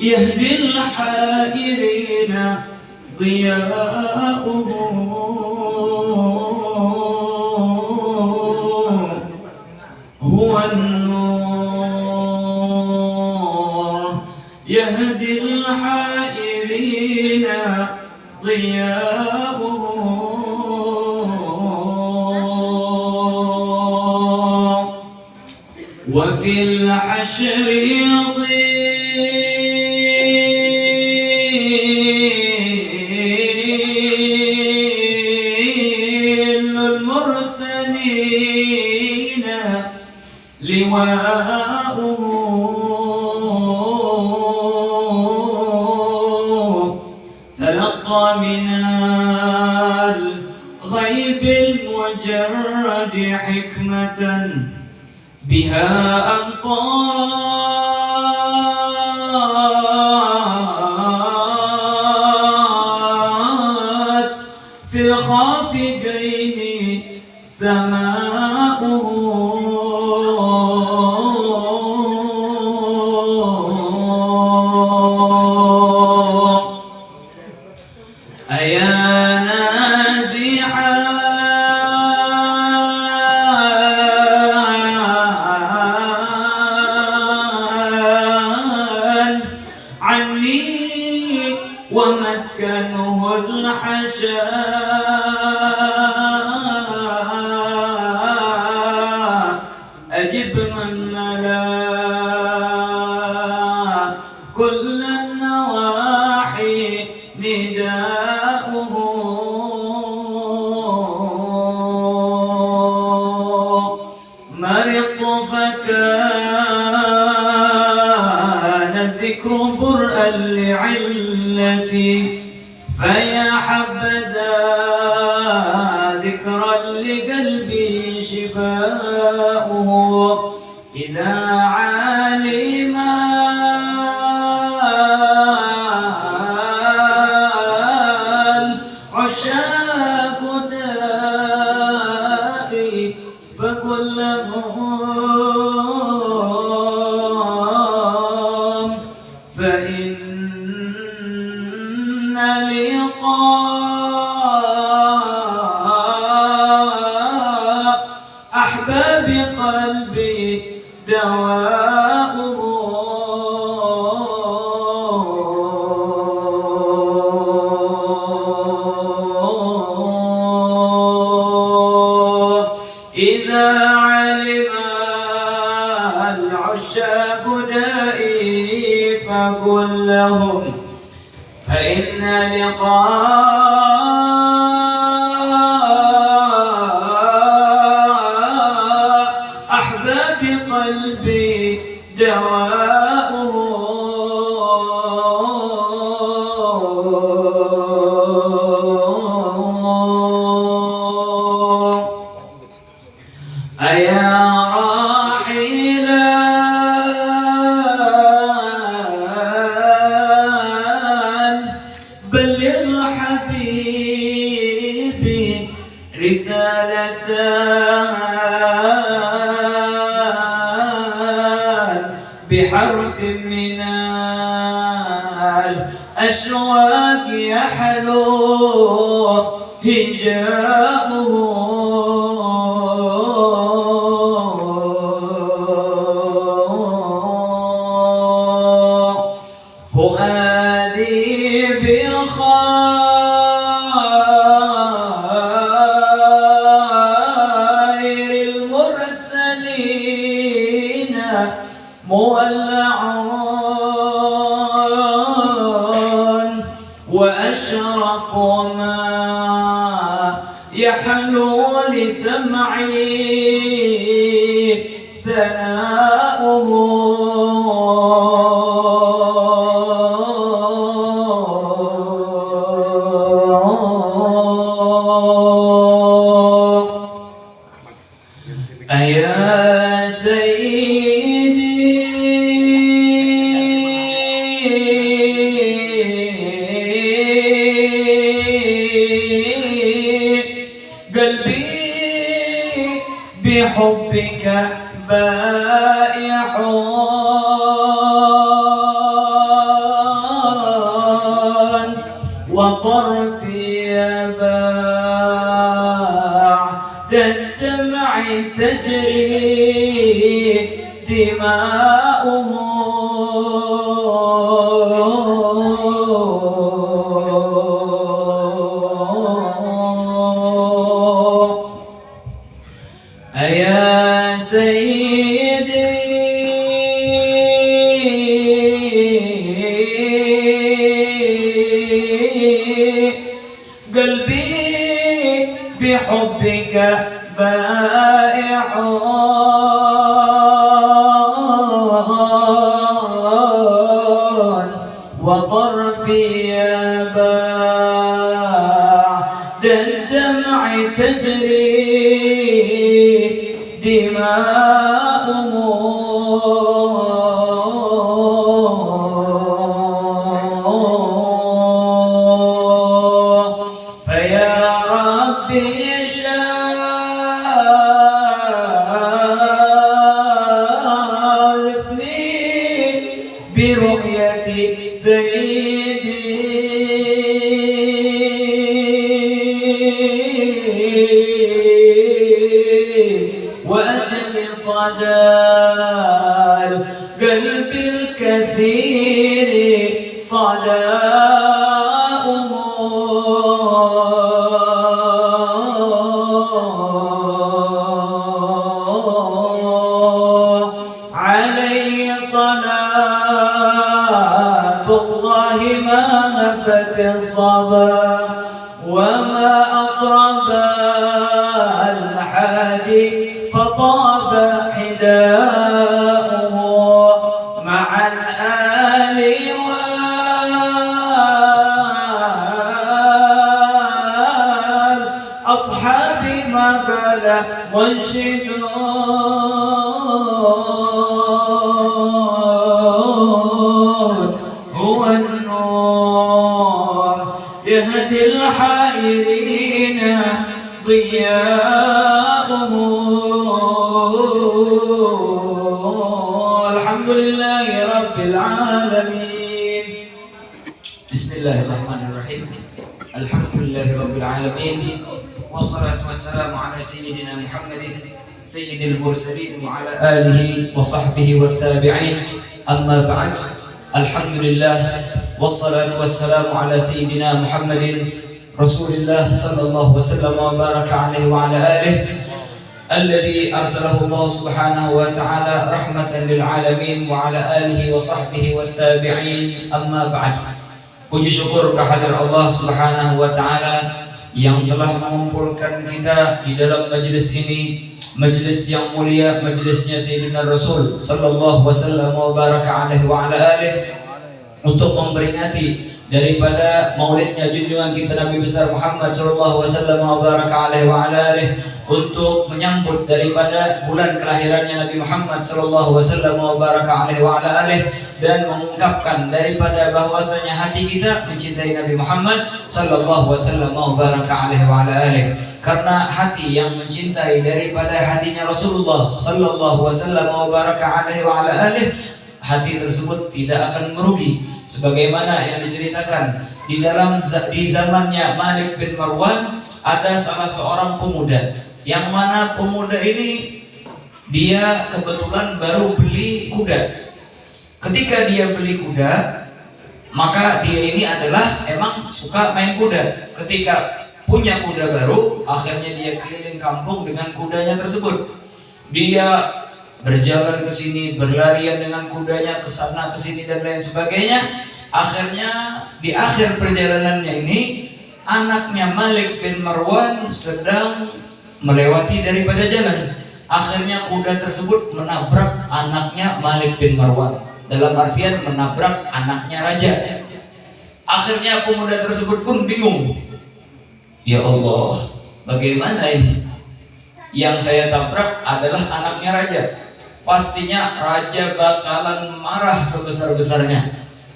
يهدي الحائرين ضياؤه هو النور يهدي الحائرين ضياؤه وفي الحشر ظل المرسلين لواؤه تلقى من الغيب المجرد حكمة بها أمطرت في الخافقين سماؤه أيا نازحا عني ومسكنه الحشاء أجب من ملا كل النواحي نداؤه مرضت فكان الذكر برءا لعلتي فيا حبذا ذكرا لقلبي شفاؤه إذا علم العشاق دائي فكلهم فإن لقاء أحباب قلبي دواؤه إذا علم العشاق دائي فقل لهم فإن لقاء أحباب قلبي دواؤه أيا راحلا بلغ حبيبي رسالة بحرف من الأشواق يحلو هجاؤه فؤادي بخير المرسلين مولع وأشرف ما يحلو لسمعي ثناؤه أيا سيدي قلبي بحبك بائع تجري دماؤهم يا سيدي قلبي بحبك بائع وطرفي يباع الدمع تجري دماؤه فيا ربي شرفني برؤية سيدي وأجل صدى القلب الكثير صداؤه عليه صلاة الله ما هفت الصبا وما أطرب الحادي فطاب حداؤه مع الآل والأصحاب ما قال منشد هو النور يهدي الحائرين ضياؤه الحمد لله رب العالمين. بسم الله الرحمن الرحيم. الحمد لله رب العالمين والصلاة والسلام على سيدنا محمد سيد المرسلين وعلى آله وصحبه والتابعين. أما بعد، الحمد لله والصلاة والسلام على سيدنا محمد رسول الله صلى الله وسلم وبارك عليه وعلى آله الذي أرسله الله سبحانه وتعالى رحمة للعالمين وعلى آله وصحبه والتابعين. أما بعد, puji syukur kehadirat Allah Subhanahu wa taala yang telah mengumpulkan kita di dalam majlis ini, majlis yang mulia, majlisnya Sayyidina Rasul sallallahu wasallam wa baraka alaihi wa ala alihi, untuk memperingati daripada maulidnya junjungan kita Nabi besar Muhammad sallallahu wasallam wa baraka alaihi wa ala alihi, untuk menyambut daripada bulan kelahirannya Nabi Muhammad sallallahu wasallam wa baraka alaihi wa ala alihi, dan mengungkapkan daripada bahwasanya hati kita mencintai Nabi Muhammad sallallahu wasallam wa baraka alaihi wa ala alihi. Karena hati yang mencintai daripada hatinya Rasulullah sallallahu wasallam wa baraka alaihi wa ala alihi, hati tersebut tidak akan merugi, sebagaimana yang diceritakan di zamannya Malik bin Marwan. Ada salah seorang pemuda, yang mana pemuda ini dia kebetulan baru beli kuda. Ketika dia beli kuda, maka dia ini adalah emang suka main kuda. Ketika punya kuda baru, akhirnya dia keliling kampung dengan kudanya tersebut. Dia berjalan ke sini, berlarian dengan kudanya ke sana ke sini dan lain sebagainya. Akhirnya di akhir perjalanannya ini, anaknya Malik bin Marwan sedang melewati daripada jalan. Akhirnya kuda tersebut menabrak anaknya Malik bin Marwan, dalam artian menabrak anaknya raja. Akhirnya pemuda tersebut pun bingung, ya Allah, bagaimana ini? Yang saya tabrak adalah anaknya raja. Pastinya raja bakalan marah sebesar-besarnya.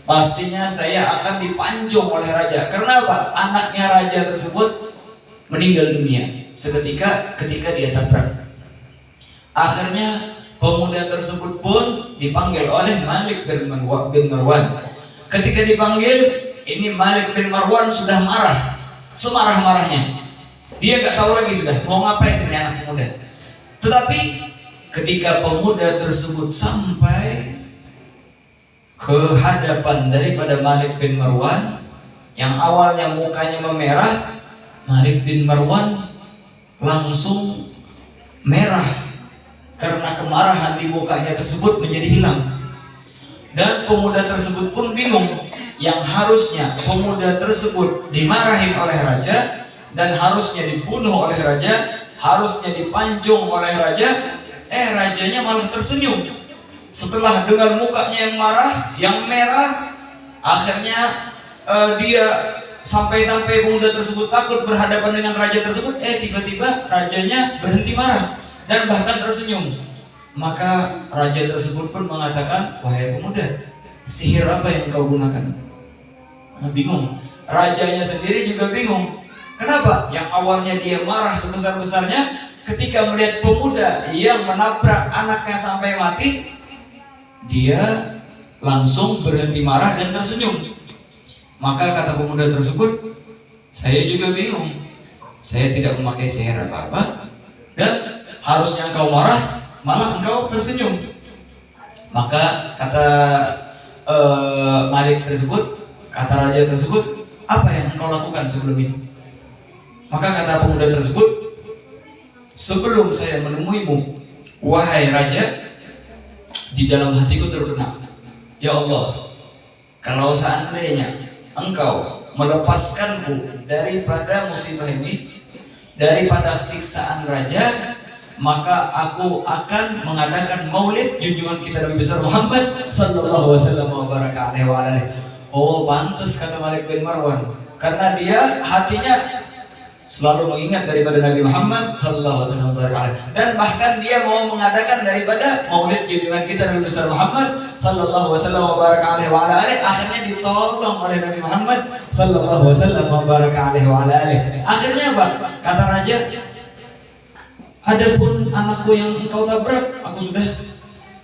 Pastinya saya akan dipancung oleh raja. Kenapa? Anaknya raja tersebut meninggal dunia seketika ketika dia tabrak. Akhirnya pemuda tersebut pun dipanggil oleh Malik bin Marwan. Ketika dipanggil, ini Malik bin Marwan sudah marah, semarah-marahnya. Dia gak tahu lagi sudah mau ngapain ini anak pemuda. Tetapi ketika pemuda tersebut sampai ke hadapan daripada Malik bin Marwan, yang awalnya mukanya memerah, Malik bin Marwan langsung merah karena kemarahan di mukanya tersebut menjadi hilang. Dan pemuda tersebut pun bingung, yang harusnya pemuda tersebut dimarahin oleh raja dan harusnya dibunuh oleh raja, harusnya dipancung oleh raja, rajanya malah tersenyum. Setelah dengan mukanya yang marah, yang merah, akhirnya dia sampai-sampai pemuda tersebut takut berhadapan dengan raja tersebut, tiba-tiba rajanya berhenti marah dan bahkan tersenyum. Maka raja tersebut pun mengatakan, wahai pemuda, sihir apa yang kau gunakan? Bingung. Rajanya sendiri juga bingung. Kenapa? Yang awalnya dia marah sebesar-besarnya, ketika melihat pemuda yang menabrak anaknya sampai mati, dia langsung berhenti marah dan tersenyum. Maka kata pemuda tersebut, saya juga bingung. Saya tidak memakai sihir apa-apa, dan harusnya engkau marah, malah engkau tersenyum. Maka kata Malik tersebut, kata raja tersebut, apa yang engkau lakukan sebelum ini? Maka kata pemuda tersebut, sebelum saya menemuimu, wahai raja, di dalam hatiku terbenak, ya Allah, kalau seandainya engkau melepaskanku daripada musibah ini, daripada siksaan raja, maka aku akan mengadakan maulid junjungan kita Nabi besar Muhammad sallallahu alaihi wasallam. Oh, pantas kata Malik bin Marwan, karena dia hatinya selalu mengingat daripada Nabi Muhammad sallallahu alaihi wasallam, dan bahkan dia mau mengadakan daripada maulid junjungan kita Nabi besar Muhammad sallallahu alaihi wasallam. Akhirnya ditolong oleh Nabi Muhammad sallallahu alaihi wasallam. Akhirnya apa? Kata raja, adapun anakku yang engkau tabrak, aku sudah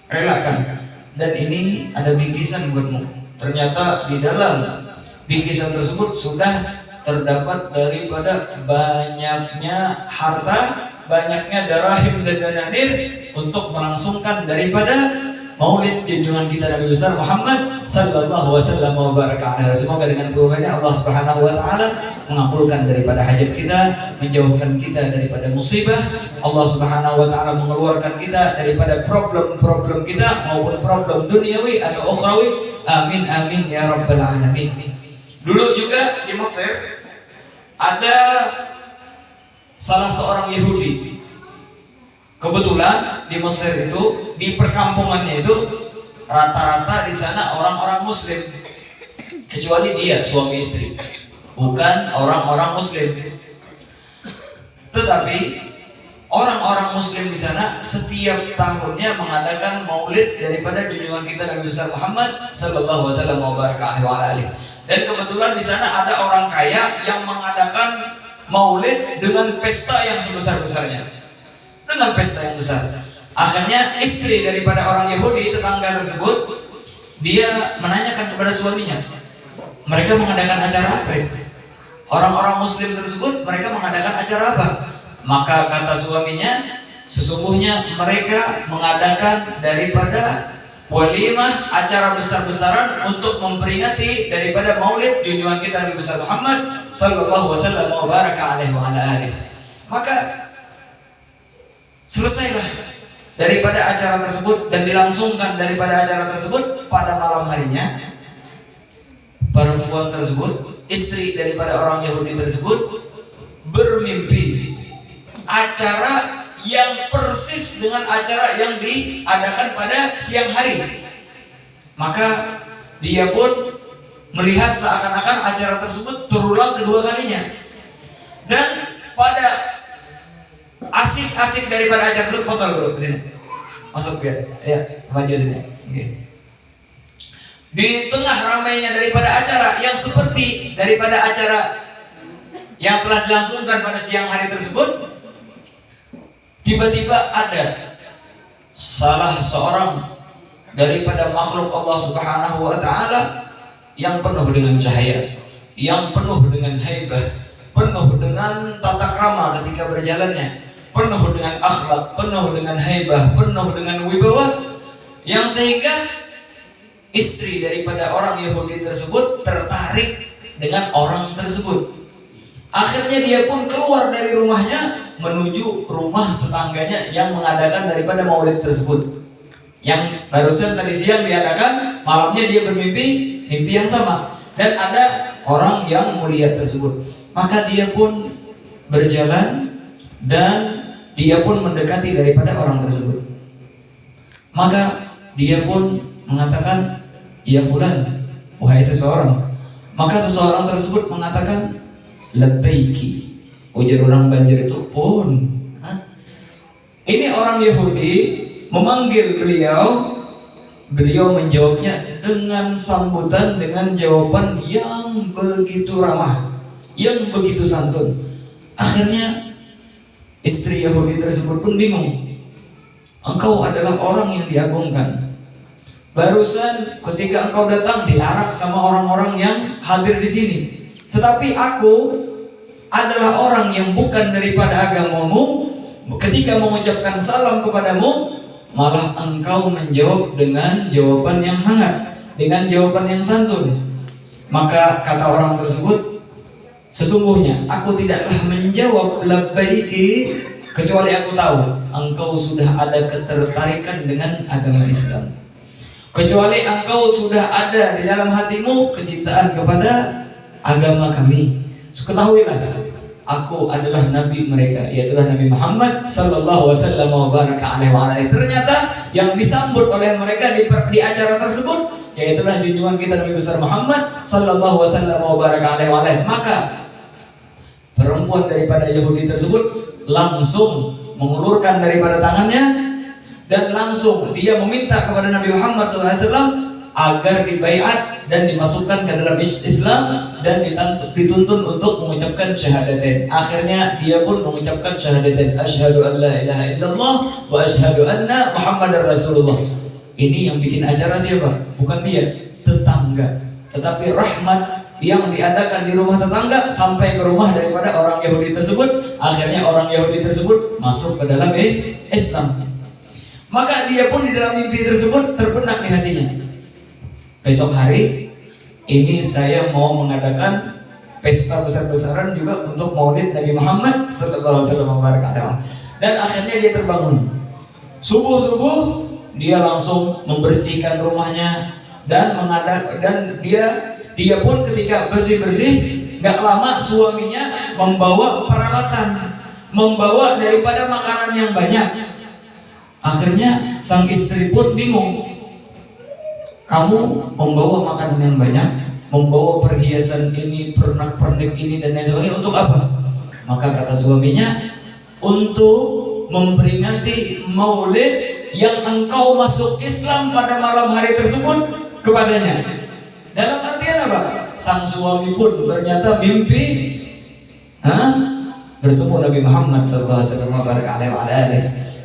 relakan, dan ini ada bingkisan buatmu. Ternyata di dalam bingkisan tersebut sudah terdapat daripada banyaknya harta, banyaknya darahim dan dananir untuk melangsungkan daripada maulid junjungan kita Nabi besar Muhammad sallallahu alaihi wasallam. Semoga dengan kurnianya Allah Subhanahu wa taala mengabulkan daripada hajat kita, menjauhkan kita daripada musibah. Allah Subhanahu wa taala mengeluarkan kita daripada problem-problem kita maupun problem duniawi atau ukhrawi. Amin amin ya rabbal alamin. Dulu juga di Mesir ada salah seorang Yahudi. Kebetulan di Mesir itu, di perkampungannya itu rata-rata di sana orang-orang Muslim, kecuali dia suami istri, bukan orang-orang Muslim. Tetapi orang-orang Muslim di sana setiap tahunnya mengadakan maulid daripada junjungan kita Nabi besar Muhammad sallallahu alaihi wasallam. Dan kebetulan di sana ada orang kaya yang mengadakan maulid dengan pesta yang sebesar-besarnya, dengan pesta yang besar. Akhirnya istri daripada orang Yahudi tetangga tersebut, dia menanyakan kepada suaminya, mereka mengadakan acara apa itu? Orang-orang Muslim tersebut mereka mengadakan acara apa? Maka kata suaminya, sesungguhnya mereka mengadakan daripada walimah, acara besar-besaran untuk memperingati daripada maulid junjungan kita Nabi besar Muhammad sallallahu alaihi wasallam. Maka selesailah daripada acara tersebut dan dilangsungkan daripada acara tersebut. Pada malam harinya, perempuan tersebut, istri daripada orang Yahudi tersebut, bermimpi acara yang persis dengan acara yang diadakan pada siang hari. Maka dia pun melihat seakan-akan acara tersebut terulang kedua kalinya. Dan pada asik-asik daripada acara tersebut, foto dulu ke sini. Masuk ya, maju sini. Okay. Di tengah ramainya daripada acara yang seperti daripada acara yang telah dilangsungkan pada siang hari tersebut, tiba-tiba ada salah seorang daripada makhluk Allah Subhanahu wa taala yang penuh dengan cahaya, yang penuh dengan haibah, penuh dengan tata krama ketika berjalannya. penuh dengan akhlak, penuh dengan haibah, penuh dengan wibawa, yang sehingga istri daripada orang Yahudi tersebut tertarik dengan orang tersebut. Akhirnya dia pun keluar dari rumahnya menuju rumah tetangganya yang mengadakan daripada maulid tersebut. Yang barusan tadi siang diadakan, malamnya dia bermimpi mimpi yang sama, dan ada orang yang mulia tersebut. Maka dia pun berjalan dan dia pun mendekati daripada orang tersebut. Maka dia pun mengatakan, "Ya fulan, wahai seseorang." Maka seseorang tersebut mengatakan, "Labbaiki." Ujar orang Banjar itu, "Pun." Ini orang Yahudi memanggil beliau. Beliau menjawabnya dengan sambutan, dengan jawaban yang begitu ramah, yang begitu santun. Akhirnya istri Yahudi tersebut pun bingung. Engkau adalah orang yang diagungkan. Barusan ketika engkau datang diarak sama orang-orang yang hadir di sini. Tetapi aku adalah orang yang bukan daripada agamamu. Ketika mengucapkan salam kepadamu, malah engkau menjawab dengan jawaban yang hangat, dengan jawaban yang santun. Maka kata orang tersebut, "Sesungguhnya aku tidaklah menjawab labbaiki kecuali aku tahu engkau sudah ada ketertarikan dengan agama Islam. Kecuali engkau sudah ada di dalam hatimu kecintaan kepada agama kami. Ketahuilah, aku adalah nabi mereka, yaitu Nabi Muhammad sallallahu wasallam wa baraka alaihi." Ternyata yang disambut oleh mereka di acara tersebut yaitu junjungan kita Nabi besar Muhammad sallallahu wasallam wa baraka alaihi. Maka perempuan daripada Yahudi tersebut langsung mengulurkan daripada tangannya dan langsung dia meminta kepada Nabi Muhammad SAW agar dibaiat dan dimasukkan ke dalam Islam dan dituntun untuk mengucapkan syahadatain. Akhirnya dia pun mengucapkan syahadatain, asyhadu an la ilaha illallah wa asyhadu anna Muhammadar Rasulullah. Ini yang bikin acara siapa? Bukan dia, tetangga. Tetapi rahmat yang diadakan di rumah tetangga sampai ke rumah daripada orang Yahudi tersebut. Akhirnya orang Yahudi tersebut masuk ke dalam Islam. Maka dia pun di dalam mimpi tersebut terbenak di hatinya, besok hari ini saya mau mengadakan pesta besar-besaran juga untuk maulid Nabi Muhammad sallallahu alaihi wasallam. Dan akhirnya dia terbangun. Subuh-subuh dia langsung membersihkan rumahnya dan dia pun ketika bersih-bersih, gak lama suaminya membawa peralatan, membawa daripada makanan yang banyak. Akhirnya sang istri pun bingung. Kamu membawa makanan yang banyak, membawa perhiasan ini, pernak-pernik ini dan lain sebagainya, untuk apa? Maka kata suaminya, untuk memperingati maulid yang engkau masuk Islam pada malam hari tersebut kepadanya. Dalam artian apa? Sang suami pun ternyata mimpi bertemu Nabi Muhammad SAW.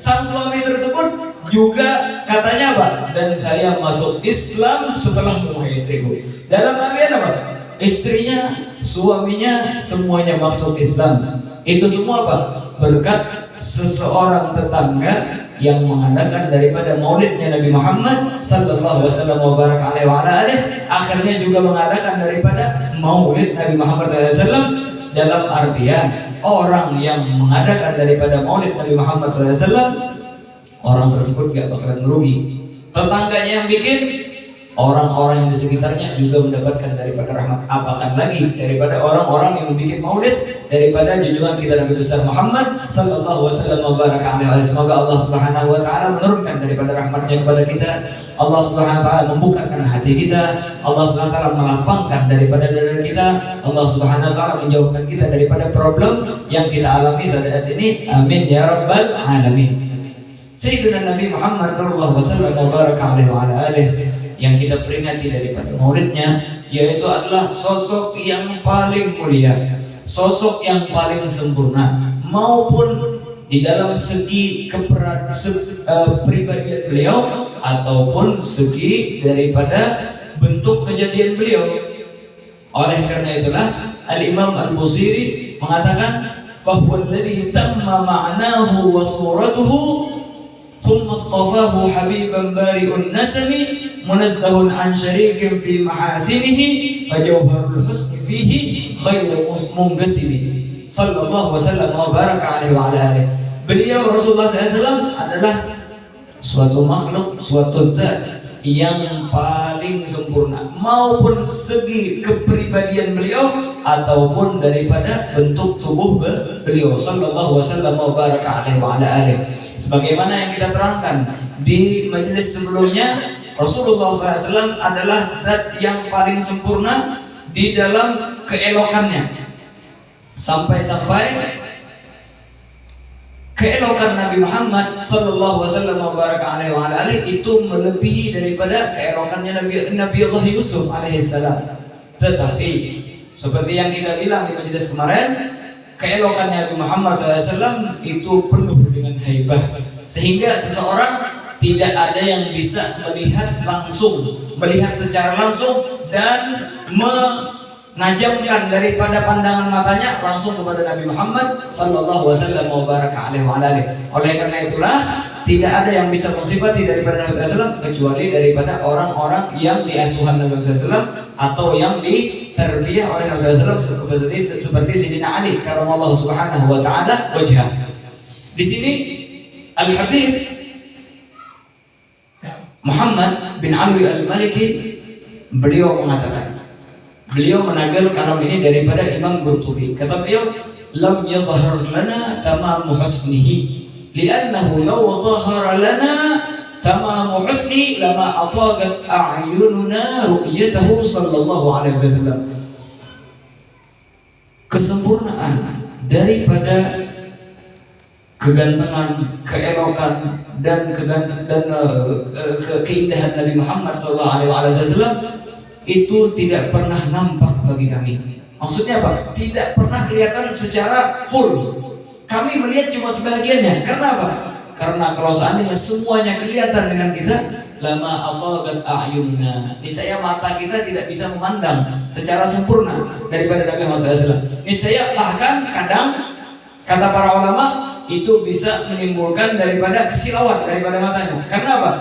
Sang suami tersebut juga katanya apa? Dan saya masuk Islam setelah menemui istriku. Dalam artian apa? Istrinya, suaminya semuanya masuk Islam. Itu semua apa? Berkat seseorang tetangga yang mengadakan daripada maulidnya Nabi Muhammad sallallahu wasallam wa baraka alaihi. Akhirnya juga mengadakan daripada maulid Nabi Muhammad sallallahu alaihi wasallam. Dalam artian orang yang mengadakan daripada maulid Nabi Muhammad SAW, orang tersebut gak bakalan merugi. Tetangganya yang bikin, orang-orang yang di sekitarnya juga mendapatkan daripada rahmat. Apakan lagi daripada orang-orang yang membuat maulid daripada junjungan kita Nabi besar Muhammad sallallahu wasallam wa baraka alaihi. Semoga Allah Subhanahu wa taala menurunkan daripada rahmatnya kepada kita. Allah Subhanahu wa taala membukakan hati kita. Allah Subhanahu wa taala melapangkan daripada dada kita. Allah Subhanahu wa taala menjauhkan kita daripada problem yang kita alami saat ini. Amin ya rabbal alamin. Sayyidina Nabi Muhammad sallallahu wasallam wa baraka alaihi yang kita peringati daripada maulidnya, yaitu adalah sosok yang paling mulia, sosok yang paling sempurna, maupun di dalam segi kepribadian beliau ataupun segi daripada bentuk kejadian beliau. Oleh karena itulah Al-Imam Al-Busiri mengatakan, fahuwa alladhi tamma ma'nahu wa suratuhu thumma istafahu habiban bari'un nasami munazzahun an syarikin fi mahasinihi fajawharul husni fihi khairu munqasimi sallallahu wasallam wa baraka alaihi wa ala alihi. Beliau Rasulullah SAW adalah suatu makhluk, suatu zat yang paling sempurna, maupun segi kepribadian beliau ataupun daripada bentuk tubuh beliau sallallahu wasallam wa baraka alaihi wa ala alihi. Sebagaimana yang kita terangkan di majelis sebelumnya, Rasulullah SAW adalah zat yang paling sempurna di dalam keelokannya, sampai-sampai keelokan Nabi Muhammad sallallahu wasallam wa baraka alaihi wa alihi itu melebihi daripada keelokannya Nabi Allah Yusuf alaihissalam. Tetapi seperti yang kita bilang di majelis kemarin, keelokannya Nabi Muhammad SAW itu penuh dengan haibah, sehingga seseorang tidak ada yang bisa melihat secara langsung dan menajamkan daripada pandangan matanya langsung kepada Nabi Muhammad sallallahu wasallam wa baraka alaihi wa alihi. Oleh karena itulah tidak ada yang bisa mensifati daripada Nabi SAW kecuali daripada orang-orang yang diasuhan Nabi SAW atau yang diterbiyah oleh Nabi SAW seperti Sayyidina Ali karamallahu subhanahu wa ta'ala wajhah. Di sini Al-Habib Muhammad bin Alwi Al-Maliki beliau mengatakan, beliau menanggal kalam ini daripada Imam Qurtubi. Kata beliau, lam yadhhar lana tamamu husnihi li'annahu law dhahara lana tamamu husni lama ataqat a'yununa ru'yatahu sallallahu alaihi wasallam. Kesempurnaan daripada kegantengan, keelokan dan keindahan Nabi Muhammad sallallahu alaihi wasallam itu tidak pernah nampak bagi kami. Maksudnya apa? Tidak pernah kelihatan secara full. Kami melihat cuma sebagiannya. Karena apa? Karena kalau seandainya semuanya kelihatan dengan kita, lama ataqat a'yunna, niscaya mata kita tidak bisa memandang secara sempurna daripada Nabi Muhammad SAW. Niscaya bahkan kadang kata para ulama itu bisa menimbulkan daripada kesilauan daripada matanya. Karena apa?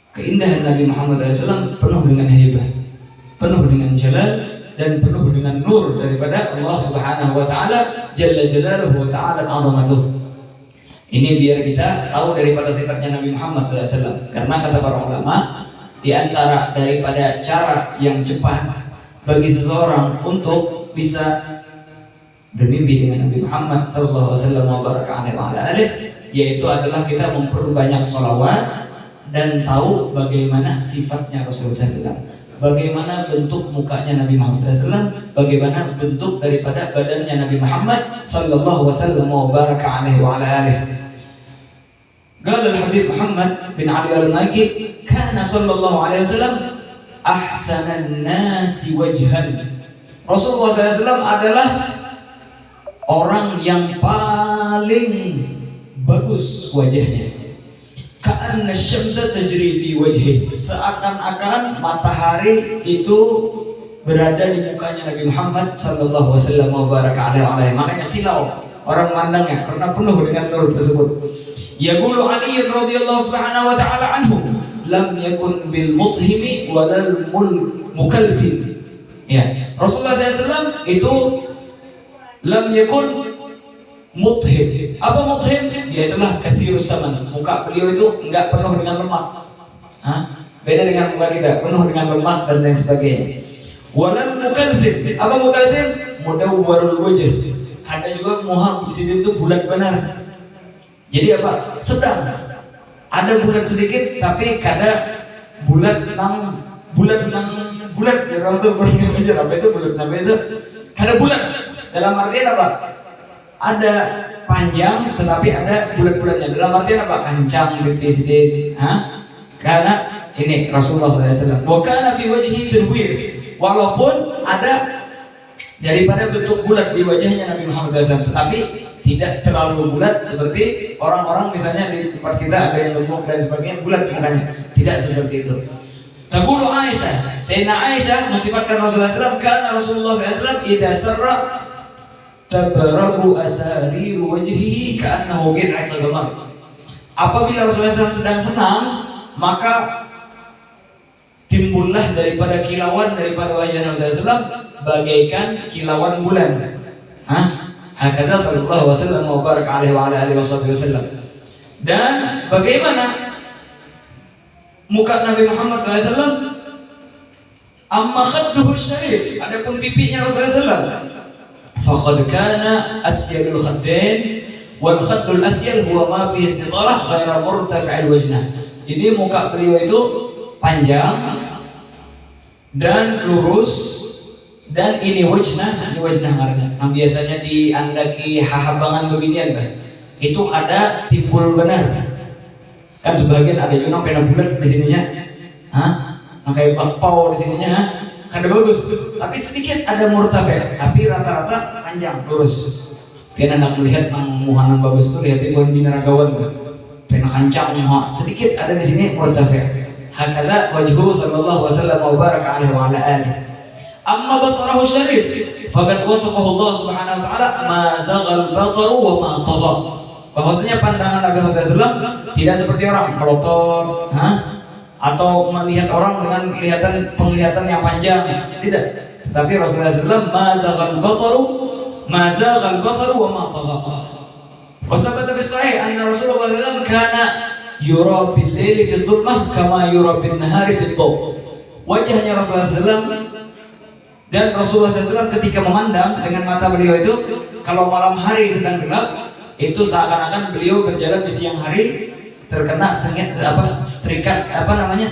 Keindahan Nabi Muhammad SAW penuh dengan haibah, penuh dengan jalal, dan penuh dengan nur daripada Allah Subhanahu wa Ta'ala Jalla Jalaluhu wa Ta'ala azamatuh. Ini biar kita tahu daripada sifatnya Nabi Muhammad SAW. Karena kata para ulama, di antara daripada cara yang cepat bagi seseorang untuk bisa bermimpi dengan Nabi Muhammad sallallahu alaihi wasallam yaitu adalah kita memperbanyak sholawat dan tahu bagaimana sifatnya Rasulullah SAW, bagaimana bentuk mukanya Nabi Muhammad SAW, bagaimana bentuk daripada badannya Nabi Muhammad sallallahu alaihi wasallam. Qala al-Habib Muhammad bin Ali al-Maliki, kana sallallahu alaihi wasallam ahsanan nasi wajhan. Rasulullah SAW adalah orang yang paling bagus wajahnya. Ka'anna syamsa tajri fi wajhi, seakan-akan matahari itu berada di mukanya Nabi Muhammad sallallahu alaihi wasallam. Makanya silau orang memandangnya karena penuh dengan nur tersebut. Yaqulu Ali radhiyallahu subhanahu wa ta'ala anhu, lam yakun bil muthimi walal mukallif. Ya, Rasulullah SAW itu lam yakun muthim. Apa muthim? Yaitulah katsirus saman. Muka beliau itu enggak penuh dengan lemak. Beda dengan muka kita, penuh dengan lemak dan lain sebagainya. Walal mukallif. Apa mukallif? Mudawwarul wajh. Ada juga muka di sini itu bulat benar. Jadi apa? Sedang. Ada bulat sedikit, tapi kada bulat bulat. Ya orang tuh berpikir apa itu bulat, apa itu? Kada bulat. Dalam artian apa? Ada panjang, tetapi ada bulat-bulatnya. Dalam artian apa? Kancang, tipis sedikit. Karena ini Rasulullah SAW. Wakana fi wajhi terwir. Walaupun ada daripada bentuk bulat di wajahnya Nabi Muhammad SAW, tetapi tidak terlalu bulat seperti orang-orang misalnya di tempat kita ada yang gemuk dan sebagainya bulat mukanya. Tidak seperti itu. Taqulu Aisyah, Sayyidina Aisyah mensifatkan Rasulullah SAW, karena Rasulullah SAW idza sarra tabraku asariru wajhihi ka'annahu qit'atul qamar. Apabila Rasulullah SAW sedang senang, maka timbullah daripada kilauan daripada wajah Rasulullah SAW bagaikan kilauan bulan. Hakadha sallallahu alaihi wasallam wa baraka alaihi wa ala alihi wasallam. Dan bagaimana muka Nabi Muhammad SAW? Amma khadduhu syarif, adapun pipinya Rasulullah SAW, faqad kana asyadul khaddain wal khaddul asyad huwa ma fi istiqalah ghairu murtafi'il wajnah. Jadi muka beliau itu panjang dan lurus, dan ini wajnah karena yang biasanya diandaki hahabangan beginian bah. Itu ada timbul benar. Kan sebagian ada juga pena bulat di sininya. Kayak bakpao di sininya. Kada bagus. Tapi sedikit ada murtafi', tapi rata-rata panjang lurus. Pena nak melihat muhanan bagus tuh lihat ibu binaragawan bah. Pena kancang sedikit ada di sini murtafi'. Hakala wajhu sallallahu alaihi wasallam wa baraka alaihi wa ala alihi. Amma basarahu syarif faqad wasafahu Allah Subhanahu wa taala ma zaghal basaru wa ma tagha. Bahwasanya pandangan Nabi Muhammad SAW tidak seperti orang melotot, atau melihat orang dengan penglihatan yang panjang, tidak. Tetapi Rasulullah SAW ma zaghal basaru wa ma tagha. Wa sabata fi sahih anna Rasulullah SAW kana yura bil laili fi dhulmah kama yura bin nahari fi dhaw. Wajahnya Rasulullah SAW dan Rasulullah SAW ketika memandang dengan mata beliau itu, kalau malam hari sedang gelap, itu seakan-akan beliau berjalan di siang hari terkena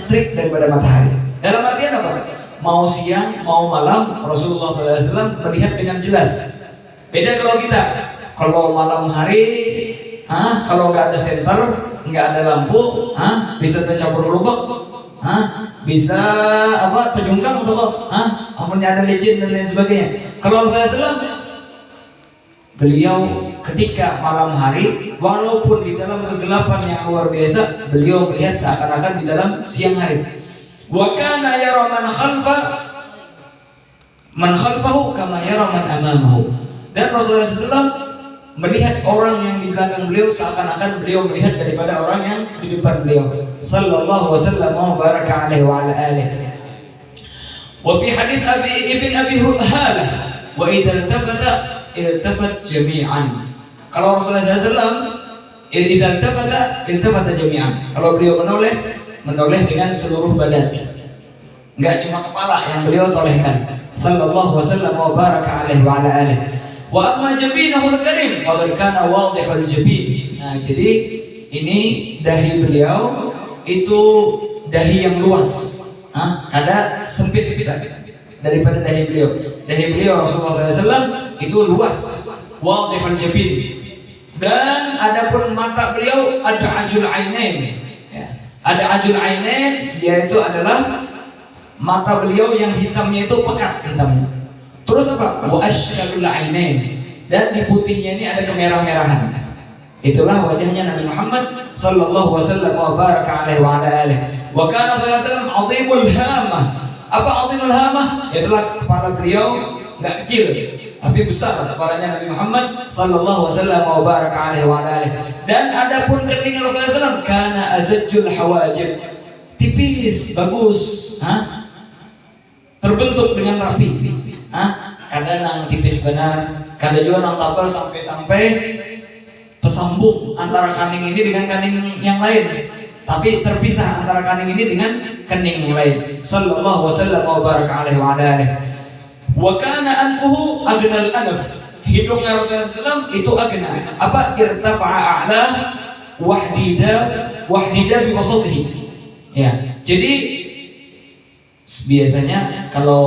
trik daripada matahari. Dalam artian apa? Mau siang, mau malam, Rasulullah SAW melihat dengan jelas. Beda kalau kita, kalau malam hari, kalau nggak ada sensor, nggak ada lampu, bisa tercampur lubang, bisa terjungkang sobat, amunnya ada licin dan lain sebagainya. Kalau Rasulullah SAW, beliau ketika malam hari, walaupun di dalam kegelapan yang luar biasa, beliau melihat seakan-akan di dalam siang hari. Wa kana yara man khalfahu kama yara man amamahu. Dan Rasulullah SAW melihat orang yang di belakang beliau seakan-akan beliau melihat daripada orang yang di depan beliau. Sallallahu wasallam wa baraka alaihi wa ala alihi. Wa fi hadis Ibn Abi Halah, wa idza iltafat jami'an. Kalau Rasulullah SAW idza iltafata jami'an. Kalau beliau menoleh dengan seluruh badan. Enggak cuma kepala yang beliau tolehkan. Sallallahu wasallam wa baraka alaihi wa ala alihi. Wa amma jabinahul karim faqad kana wadihul jabin. Nah, jadi ini dahi beliau itu dahi yang luas. Kada sempit daripada dahi beliau. Dahi beliau Rasulullah SAW itu luas, wadihul jabin. Dan adapun mata beliau ada ajul ainain. Ada ajul ainain, yaitu adalah mata beliau yang hitamnya itu pekat hitamnya. Terus apa? Wa ashkalul ainain, dan di putihnya ini ada kemerah-merahan. Itulah wajahnya Nabi Muhammad sallallahu wasallam wa baraka alaihi wa ala alihi. Wa kana sallallahu alaihi wasallam azimul hamah. Apa azimul hamah? Itulah kepala beliau enggak kecil, tapi besar kepalanya Nabi Muhammad sallallahu wasallam wa baraka alaihi wa ala alihi. Dan adapun kening Rasulullah sallallahu kana azajjul hawajib. Tipis, bagus, terbentuk dengan rapi. Kadang nang tipis benar, kadang juga nang tabal sampai tersambung antara kaning ini dengan kaning yang lain, tapi terpisah antara kaning ini dengan kening yang lain. Sallallahu wasallam wa baraka alaihi wa ala alihi. Wa kana anfuhu agnal anf. Hidungnya Rasulullah SAW itu agna. Apa? Irtafa'a a'la wahdida bi wasatihi. Ya. Jadi biasanya kalau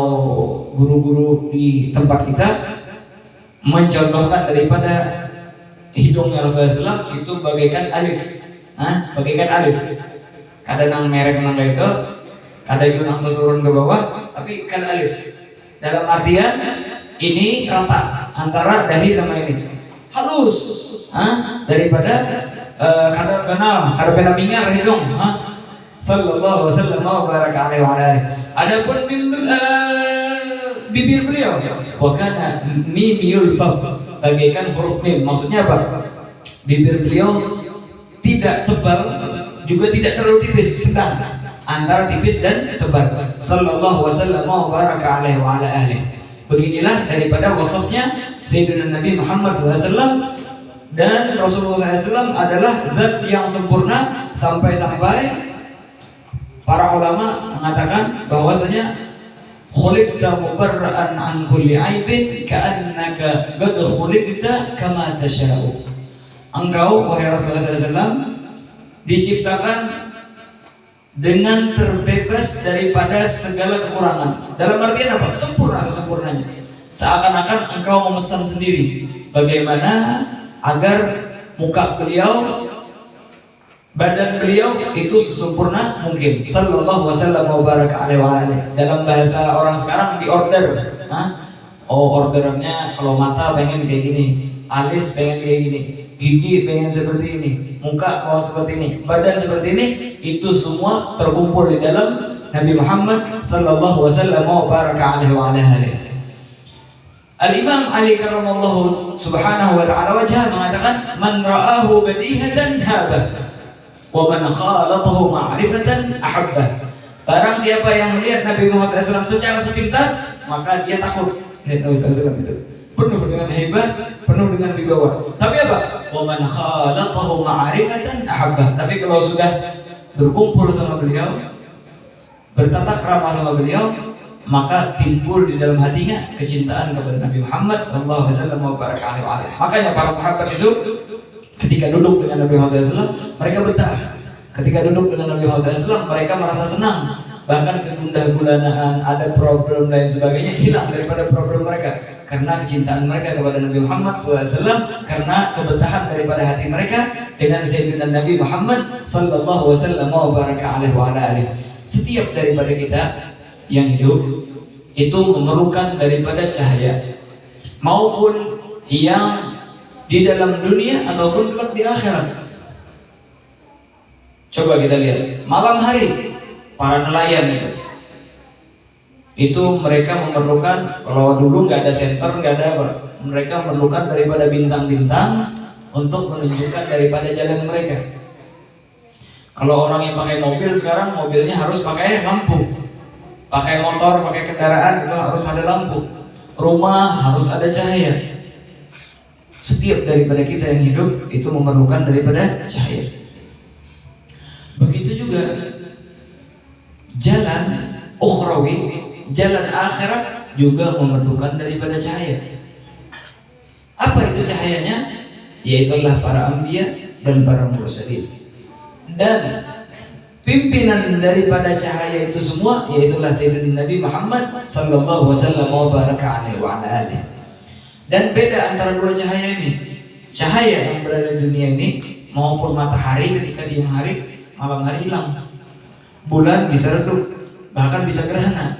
guru-guru di tempat kita mencontohkan daripada hidungnya Rasulullah SAW itu bagaikan alif. Bagaikan alif. Kadang nang merek nang itu, kadang juga nang turun ke bawah, tapi kan alif. Dalam artian ini rata antara dahi sama ini, halus, daripada kadar kenal, kadar pena mingar hidung. Sallallahu wasallam wa baraka alaihi wa alihi. Adapun bibir beliau, wa kana mimiyul fam, bagaikan huruf mim. Maksudnya apa? Bibir beliau tidak tebal juga tidak terlalu tipis, sedang antara tipis dan tebal. Sallallahu wasallam wa baraka alaihi wa ala ahlihi. Beginilah daripada wasafnya Sayyidina Nabi Muhammad SAW. Dan Rasulullah SAW adalah zat yang sempurna, sampai-sampai para ulama mengatakan bahwasanya khuliqta mubarra'an an kulli aibin ka'annaka qad khuliqta kama tasha'u. Engkau wahai Rasulullah SAW diciptakan dengan terbebas daripada segala kekurangan. Dalam artian apa? Sempurna sesempurnanya. Seakan-akan engkau memesan sendiri bagaimana agar muka beliau, badan beliau itu sesempurna mungkin. Sallallahu wasallam wa baraka alaihi wa alihi. Dalam bahasa orang sekarang di order. Orderannya kalau mata pengen kayak gini, alis pengen kayak gini, gigi pengen seperti ini, muka mau seperti ini, badan seperti ini. Itu semua terkumpul di dalam Nabi Muhammad sallallahu wasallam wa baraka alaihi wa alihi. Al-Imam Ali karamallahu subhanahu wa ta'ala wajah mengatakan, man ra'ahu badihatan habah wa man khalatahu ma'rifatan ahabbah. Barang siapa yang melihat Nabi Muhammad SAW secara sepintas, maka dia takut. Lihat Nabi SAW itu penuh dengan hebat, penuh dengan wibawa. Tapi apa? Wa man khalatahu ma'rifatan ahabbah. Tapi kalau sudah berkumpul sama beliau, bertatap ramah sama beliau, maka timbul di dalam hatinya kecintaan kepada Nabi Muhammad sallallahu alaihi wasallam wa baraka alaihi. Makanya para sahabat itu ketika duduk dengan Nabi Muhammad SAW mereka betah. Ketika duduk dengan Nabi Muhammad SAW mereka merasa senang. Bahkan kegundah gulanaan, ada problem dan sebagainya hilang daripada problem mereka karena kecintaan mereka kepada Nabi Muhammad SAW, karena kebetahan daripada hati mereka dengan Sayyidina Nabi Muhammad sallallahu alaihi wasallam wa baraka alaihi. Setiap daripada kita yang hidup itu memerlukan daripada cahaya, maupun yang di dalam dunia ataupun kelak di akhirat. Coba kita lihat malam hari para nelayan itu mereka memerlukan, kalau dulu nggak ada sensor, nggak ada apa, mereka memerlukan daripada bintang-bintang untuk menunjukkan daripada jalan mereka. Kalau orang yang pakai mobil sekarang, mobilnya harus pakai lampu. Pakai motor, pakai kendaraan itu harus ada lampu. Rumah harus ada cahaya. Setiap daripada kita yang hidup itu memerlukan daripada cahaya. Begitu juga jalan ukhrawi, jalan akhirat juga memerlukan daripada cahaya. Apa itu cahayanya? Yaitulah para anbiya dan para mursalin. Dan pimpinan daripada cahaya itu semua yaitulah Sayyidina Nabi Muhammad sallallahu wasallam wa baraka alaihi wa alihi. Dan beda antara dua cahaya ini. Cahaya yang berada di dunia ini maupun matahari ketika siang hari, malam hari hilang. Bulan bisa redup, bahkan bisa gerhana.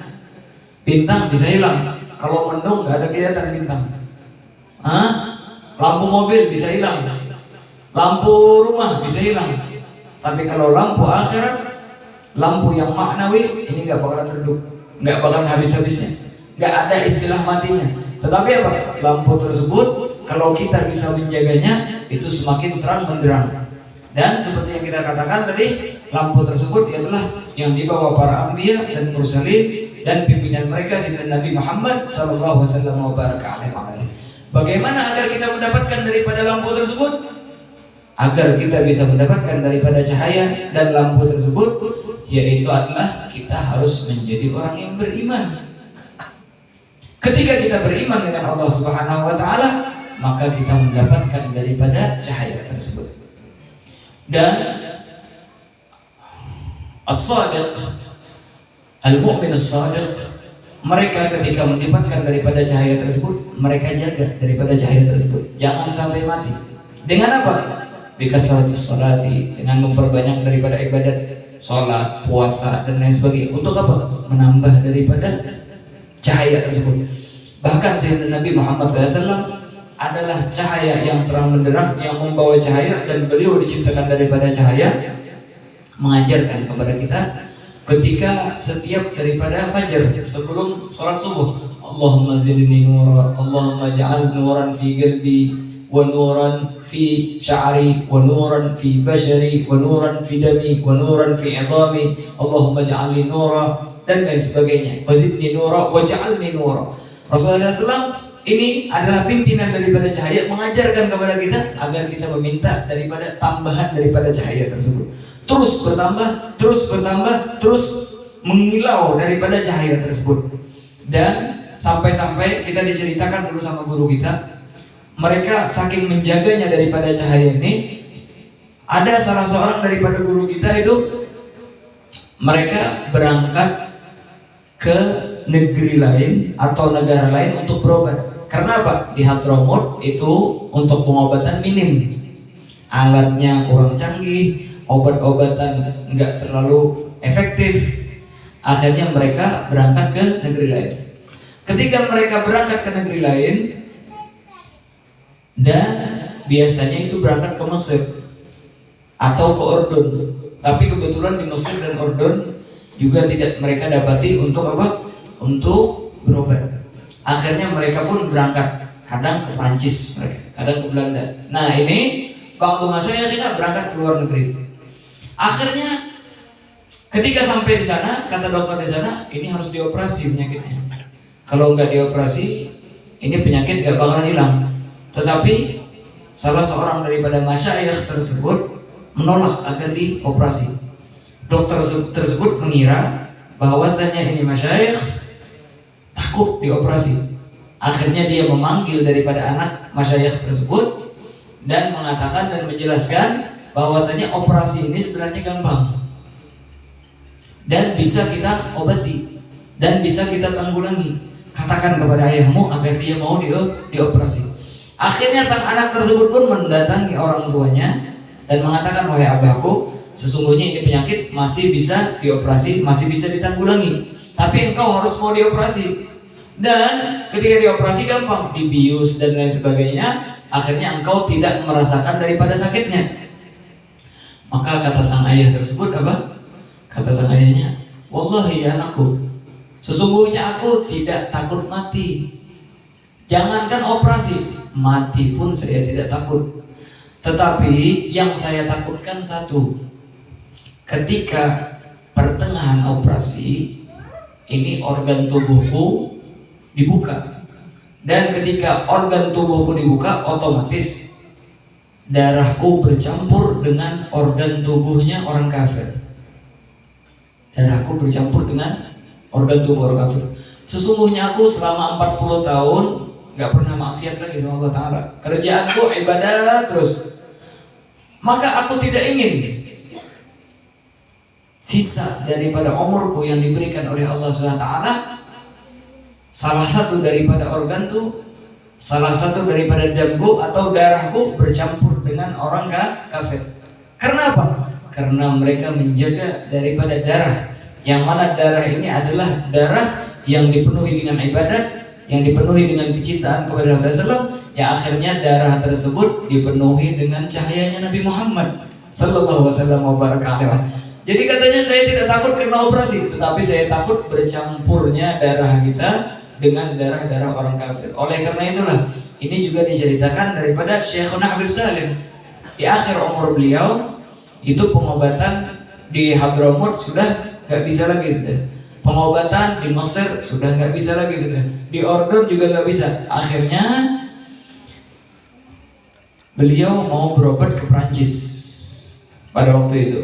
Bintang bisa hilang. Kalau mendung nggak ada kelihatan bintang. Lampu mobil bisa hilang. Lampu rumah bisa hilang. Tapi kalau lampu akhirat, lampu yang maknawi, ini nggak bakalan redup, nggak bakalan habis-habisnya, nggak ada istilah matinya. Tetapi apa? Lampu tersebut kalau kita bisa menjaganya, itu semakin terang benderang. Dan seperti yang kita katakan tadi, lampu tersebut adalah yang dibawa para anbiya dan mursalin dan pimpinan mereka Sayyidina Nabi Muhammad sallallahu alaihi wasallam. Bagaimana agar kita mendapatkan daripada lampu tersebut? Agar kita bisa mendapatkan daripada cahaya dan lampu tersebut, yaitu adalah kita harus menjadi orang yang beriman. Ketika kita beriman dengan Allah Subhanahu wa ta'ala, maka kita mendapatkan daripada cahaya tersebut. Dan as-sadiq, al-mu'min as-sadiq, mereka ketika mendapatkan daripada cahaya tersebut, mereka jaga daripada cahaya tersebut, jangan sampai mati. Dengan apa? Bikasratis sholati, dengan memperbanyak daripada ibadat, sholat, puasa dan lain sebagainya. Untuk apa? Menambah daripada cahaya tersebut. Bahkan Sayyidina Nabi Muhammad SAW adalah cahaya yang terang benderang, yang membawa cahaya, dan beliau diciptakan daripada cahaya, mengajarkan kepada kita ketika setiap daripada fajar sebelum sholat subuh, Allahumma zidni nura, Allahumma ja'al nuran fi qalbi wa nuran fi sya'ri wa nuran fi bashari wa nuran fi dami wa nuran fi 'idhami, Allahumma ja'alni nura, dan lain sebagainya. Wa zidni nura wa ja'alni nura. Rasulullah SAW ini adalah pimpinan daripada cahaya, mengajarkan kepada kita agar kita meminta daripada tambahan daripada cahaya tersebut. Terus bertambah, terus bertambah, terus mengilau daripada cahaya tersebut. Dan sampai-sampai kita diceritakan dulu sama guru kita, mereka saking menjaganya daripada cahaya ini, ada salah seorang daripada guru kita itu, mereka berangkat ke negeri lain atau negara lain untuk berobat. Karena apa? Di Hadramut itu untuk pengobatan minim, alatnya kurang canggih, obat-obatan nggak terlalu efektif. Akhirnya mereka berangkat ke negeri lain. Ketika mereka berangkat ke negeri lain, dan biasanya itu berangkat ke Mesir atau ke Urdun, tapi kebetulan di Mesir dan Urdun juga tidak mereka dapati untuk apa? Untuk berobat. Akhirnya mereka pun berangkat, kadang ke Prancis, kadang ke Belanda. Nah ini waktu masyarakat berangkat ke luar negeri. Akhirnya ketika sampai di sana, kata dokter di sana, ini harus dioperasi penyakitnya. Kalau nggak dioperasi, ini penyakit nggak bakalan hilang. Tetapi salah seorang daripada masyayikh tersebut menolak agar dioperasi. Dokter tersebut mengira bahwasanya ini masyayikh takut dioperasi. Akhirnya dia memanggil daripada anak masyayikh tersebut dan mengatakan dan menjelaskan bahwasanya operasi ini sebenarnya gampang dan bisa kita obati dan bisa kita tanggulangi. Katakan kepada ayahmu agar dia mau dioperasi. Akhirnya sang anak tersebut pun mendatangi orang tuanya dan mengatakan, wahai abahku, sesungguhnya ini penyakit masih bisa dioperasi, masih bisa ditanggulangi, tapi engkau harus mau dioperasi. Dan ketika dioperasi gampang, dibius dan lain sebagainya, akhirnya engkau tidak merasakan daripada sakitnya. Maka kata sang ayah tersebut apa? Kata sang ayahnya, wallahi ya anakku, sesungguhnya aku tidak takut mati. Jangankan operasi, mati pun saya tidak takut. Tetapi yang saya takutkan satu, ketika pertengahan operasi ini organ tubuhku dibuka, dan ketika organ tubuhku dibuka, otomatis darahku bercampur dengan organ tubuhnya orang kafir. Darahku bercampur dengan organ tubuh orang kafir. Sesungguhnya aku selama 40 tahun gak pernah maksiat lagi sama Allah Ta'ala. Kerjaanku ibadah terus. Maka aku tidak ingin sisa daripada umurku yang diberikan oleh Allah SWT, salah satu daripada organ tuh, salah satu daripada damku atau darahku bercampur dengan orang kafir. Karena apa? Karena mereka menjaga daripada darah, yang mana darah ini adalah darah yang dipenuhi dengan ibadat, yang dipenuhi dengan kecintaan kepada Rasulullah SAW, yang akhirnya darah tersebut dipenuhi dengan cahayanya Nabi Muhammad sallallahu alaihi wasallam. Jadi katanya saya tidak takut kena operasi, tetapi saya takut bercampurnya darah kita dengan darah-darah orang kafir. Oleh karena itulah ini juga diceritakan daripada Syekhuna Habib Salim. Di akhir umur beliau itu pengobatan di Hadramut sudah nggak bisa lagi sudah. Pengobatan di Mesir sudah nggak bisa lagi sudah. Di Urdun juga nggak bisa. Akhirnya beliau mau berobat ke Prancis pada waktu itu.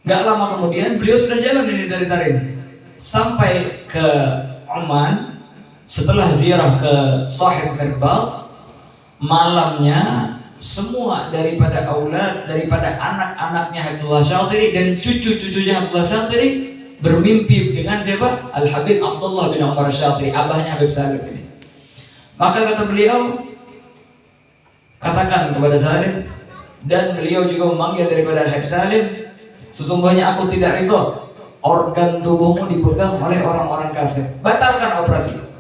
Nggak lama kemudian beliau sudah jalan ini dari Tarim sampai ke Oman. Setelah ziarah ke Sahib Irbal, malamnya semua daripada aulad, daripada anak-anaknya Habibullah Syatiri dan cucu-cucunya Habibullah Syatiri bermimpi dengan siapa? Al-Habib Abdullah bin Umar Syatiri, abahnya Habib Salim ini. Maka kata beliau, katakan kepada Salim, dan beliau juga memanggil daripada Habib Salim, sesungguhnya aku tidak ridho organ tubuhmu dipegang oleh orang-orang kafir. Batalkan operasi.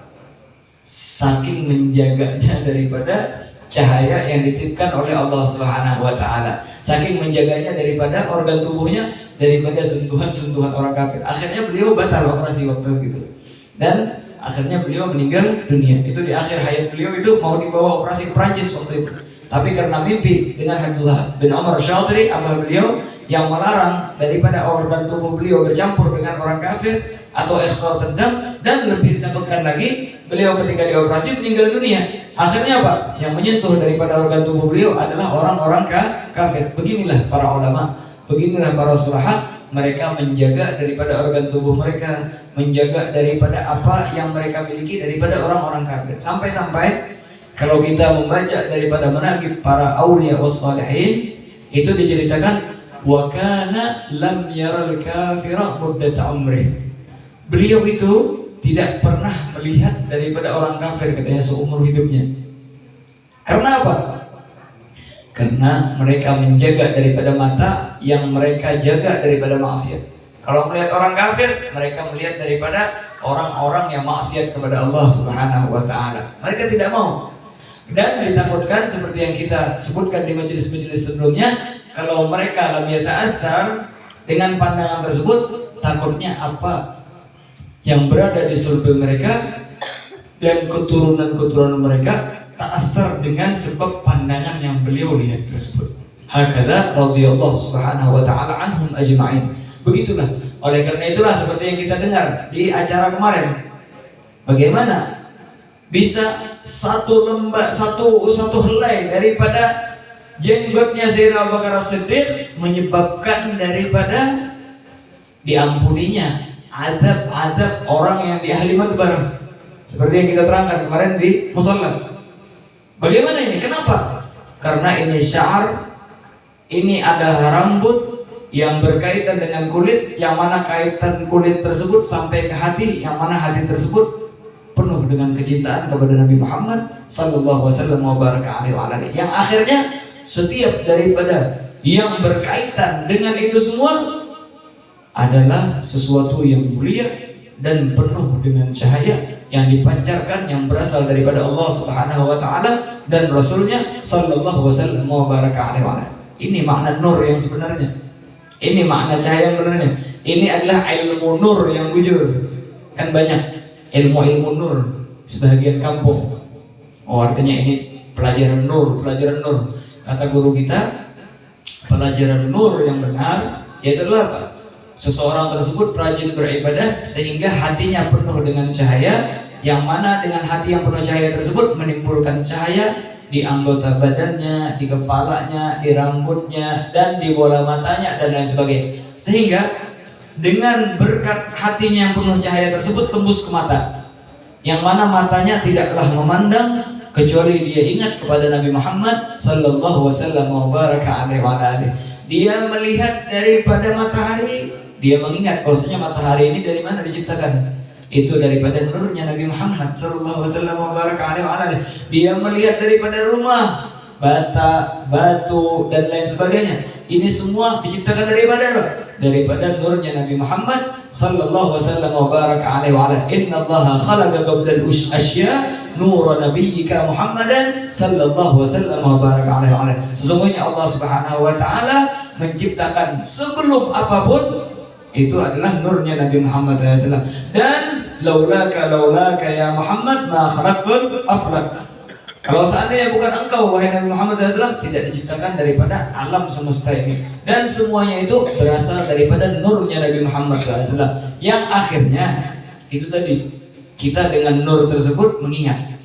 Saking menjaganya daripada cahaya yang dititipkan oleh Allah Subhanahu wa Ta'ala, saking menjaganya daripada organ tubuhnya daripada sentuhan-sentuhan orang kafir. Akhirnya beliau batal operasi waktu itu. Dan akhirnya beliau meninggal dunia. Itu di akhir hayat beliau, itu mau dibawa operasi ke Prancis waktu itu. Tapi karena mimpi dengan Abdullah bin Umar Syatri, abah beliau, yang melarang daripada organ tubuh beliau bercampur dengan orang kafir atau ekspor dendam, dan lebih ditakutkan lagi, beliau ketika dioperasi meninggal dunia. Akhirnya apa? Yang menyentuh daripada organ tubuh beliau adalah orang-orang kafir. Beginilah para ulama, beginilah para sulaha, mereka menjaga daripada organ tubuh mereka, menjaga daripada apa yang mereka miliki daripada orang-orang kafir. Sampai-sampai kalau kita membaca daripada manaqib para auliya wassalihin, itu diceritakan wa kana lam yaral kafira muddat umrih. Beliau itu tidak pernah melihat daripada orang kafir, katanya, seumur hidupnya. Karena apa? Karena mereka menjaga daripada mata yang mereka jaga daripada maksiat. Kalau melihat orang kafir, mereka melihat daripada orang-orang yang maksiat kepada Allah Subhanahu wa taala. Mereka tidak mau. Dan ditakutkan seperti yang kita sebutkan di majelis-majelis sebelumnya, kalau mereka lam yata'athar dengan pandangan tersebut, takutnya apa yang berada di surga mereka dan keturunan-keturunan mereka ta'athar dengan sebab pandangan yang beliau lihat tersebut. Hakadha radhiyallahu subhanahu wa ta'ala anhum ajma'in. Begitulah. Oleh karena itulah seperti yang kita dengar di acara kemarin, bagaimana bisa satu helai daripada jenggotnya Sayyidina Abu Bakar As-Siddiq menyebabkan daripada diampuninya adab-adab orang yang di ahli makbarah, seperti yang kita terangkan kemarin di musalla. Bagaimana ini? Kenapa? Karena ini sya'ar, ini adalah rambut yang berkaitan dengan kulit, yang mana kaitan kulit tersebut sampai ke hati, yang mana hati tersebut penuh dengan kecintaan kepada Nabi Muhammad sallallahu alaihi wasallam, yang akhirnya setiap daripada yang berkaitan dengan itu semua adalah sesuatu yang mulia dan penuh dengan cahaya yang dipancarkan, yang berasal daripada Allah Subhanahu wa taala dan Rasulnya sallallahu alaihi wasallam. Ini makna nur yang sebenarnya. Ini makna cahaya yang sebenarnya. Ini adalah ilmu nur yang wujud. Kan banyak ilmu-ilmu nur sebagian kampung. Oh, artinya ini pelajaran nur, pelajaran nur. Kata guru kita, pelajaran nur yang benar yaitu apa? Seseorang tersebut rajin beribadah sehingga hatinya penuh dengan cahaya, yang mana dengan hati yang penuh cahaya tersebut menimbulkan cahaya di anggota badannya, di kepalanya, di rambutnya, dan di bola matanya, dan lain sebagainya. Sehingga dengan berkat hatinya yang penuh cahaya tersebut tembus ke mata, yang mana matanya tidaklah memandang kecuali dia ingat kepada Nabi Muhammad sallallahu alaihi wasallam. Dia melihat daripada matahari, dia mengingat bahwasanya matahari ini dari mana diciptakan. Itu daripada nurnya Nabi Muhammad sallallahu alaihi wasallam. Dia melihat daripada rumah, bata, batu, dan lain sebagainya. Ini semua diciptakan daripada nurnya Nabi Muhammad sallallahu alaihi wasallam. Inna Allaha khalaqa qabla al-asya nur nabiyyika Muhammadan sallallahu alaihi wasallam. Sesungguhnya Allah Subhanahu wa taala menciptakan sebelum apapun itu adalah nurnya Nabi Muhammad SAW. Dan laulaka ya Muhammad ma khalaqtul aflak. Kalau seandainya bukan engkau wahai Nabi Muhammad SAW, tidak diciptakan daripada alam semesta ini. Dan semuanya itu berasal daripada nurnya Nabi Muhammad SAW, yang akhirnya itu tadi, kita dengan nur tersebut mengingat